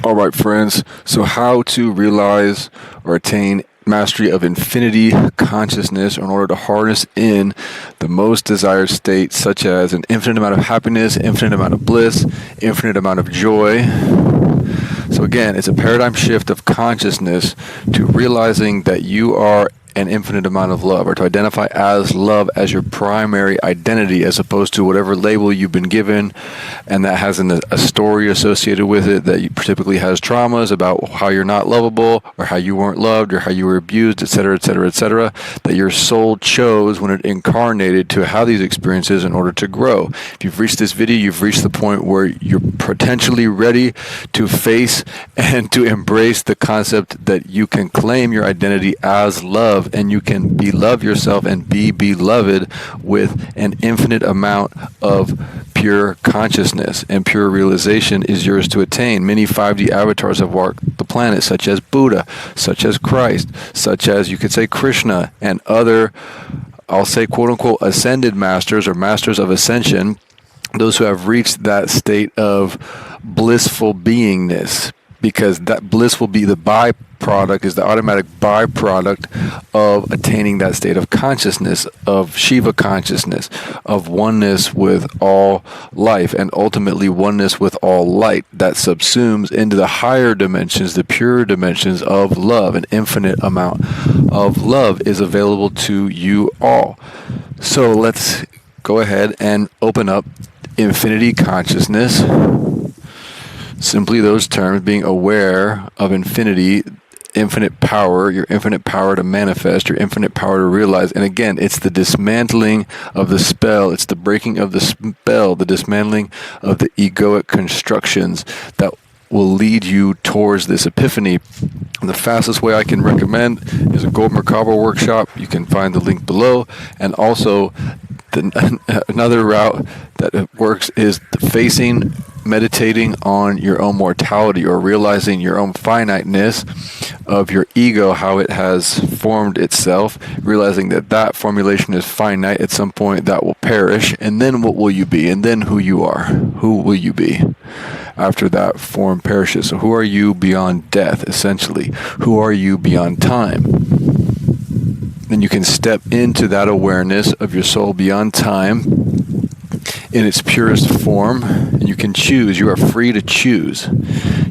All right, friends. So how to realize or attain mastery of infinity consciousness in order to harness in the most desired state, such as an infinite amount of happiness, infinite amount of bliss, infinite amount of joy. So again, it's a paradigm shift of consciousness to realizing that you are an infinite amount of love, or to identify as love as your primary identity, as opposed to whatever label you've been given, and that has a story associated with it that typically has traumas about how you're not lovable, or how you weren't loved, or how you were abused, etc., etc., etc., that your soul chose when it incarnated to have these experiences in order to grow. If you've reached this video, you've reached the point where you're potentially ready to face and to embrace the concept that you can claim your identity as love, and you can love yourself and be beloved with an infinite amount of pure consciousness, and pure realization is yours to attain. Many 5D avatars have walked the planet, such as Buddha, such as Christ, such as, you could say, Krishna, and other, I'll say, quote-unquote, ascended masters or masters of ascension, those who have reached that state of blissful beingness, because that bliss will be the byproduct, is the automatic byproduct of attaining that state of consciousness, of Shiva consciousness, of oneness with all life, and ultimately oneness with all light that subsumes into the higher dimensions, the pure dimensions of love. An infinite amount of love is available to you all. So let's go ahead and open up infinity consciousness. Simply those terms, being aware of infinity, infinite power, your infinite power to manifest, your infinite power to realize. And again, it's the dismantling of the spell, it's the breaking of the spell, the dismantling of the egoic constructions that will lead you towards this epiphany. And the fastest way I can recommend is a Gold Merkaba workshop. You can find the link below. And also, another route that works is facing, meditating on your own mortality, or realizing your own finiteness of your ego, how it has formed itself, realizing that that formulation is finite. At some point that will perish, and then what will you be? And then who you are. Who will you be after that form perishes? So who are you beyond death, essentially? Who are you beyond time? Then you can step into that awareness of your soul beyond time in its purest form, and you can choose. You are free to choose.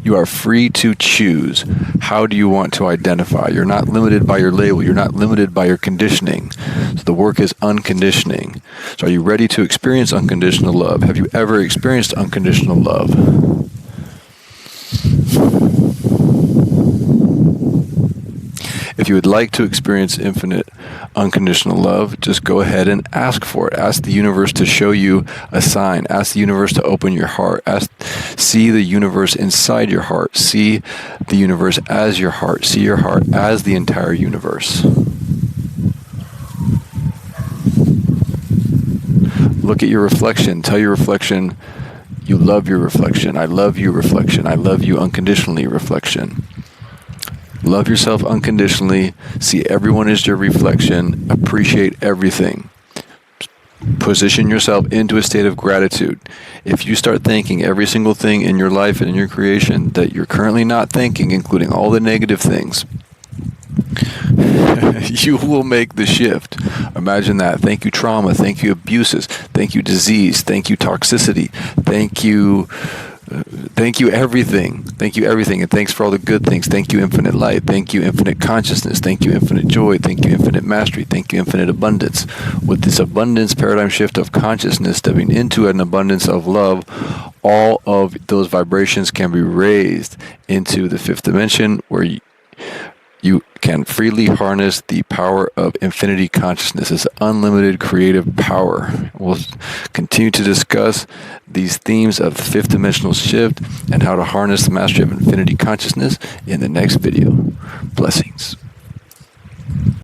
You are free to choose. How do you want to identify? You're not limited by your label. You're not limited by your conditioning. So the work is unconditioning. So are you ready to experience unconditional love? Have you ever experienced unconditional love? If you would like to experience infinite unconditional love, just go ahead and ask for it. Ask the universe to show you a sign. Ask the universe to open your heart. See the universe inside your heart. See the universe as your heart. See your heart as the entire universe. Look at your reflection. Tell your reflection you love your reflection. I love you, reflection. I love you unconditionally, reflection. Love yourself unconditionally. See everyone as your reflection. Appreciate everything. Position yourself into a state of gratitude. If you start thinking every single thing in your life and in your creation that you're currently not thinking, including all the negative things, you will make the shift. Imagine that. Thank you, trauma. Thank you, abuses. Thank you, disease. Thank you, toxicity. Thank you everything. Thank you everything, and thanks for all the good things. Thank you infinite light. Thank you infinite consciousness. Thank you infinite joy. Thank you infinite mastery. Thank you infinite abundance. With this abundance paradigm shift of consciousness, stepping into an abundance of love, all of those vibrations can be raised into the fifth dimension, where you can freely harness the power of infinity consciousness, this unlimited creative power. We'll continue to discuss these themes of fifth dimensional shift and how to harness the mastery of infinity consciousness in the next video. Blessings.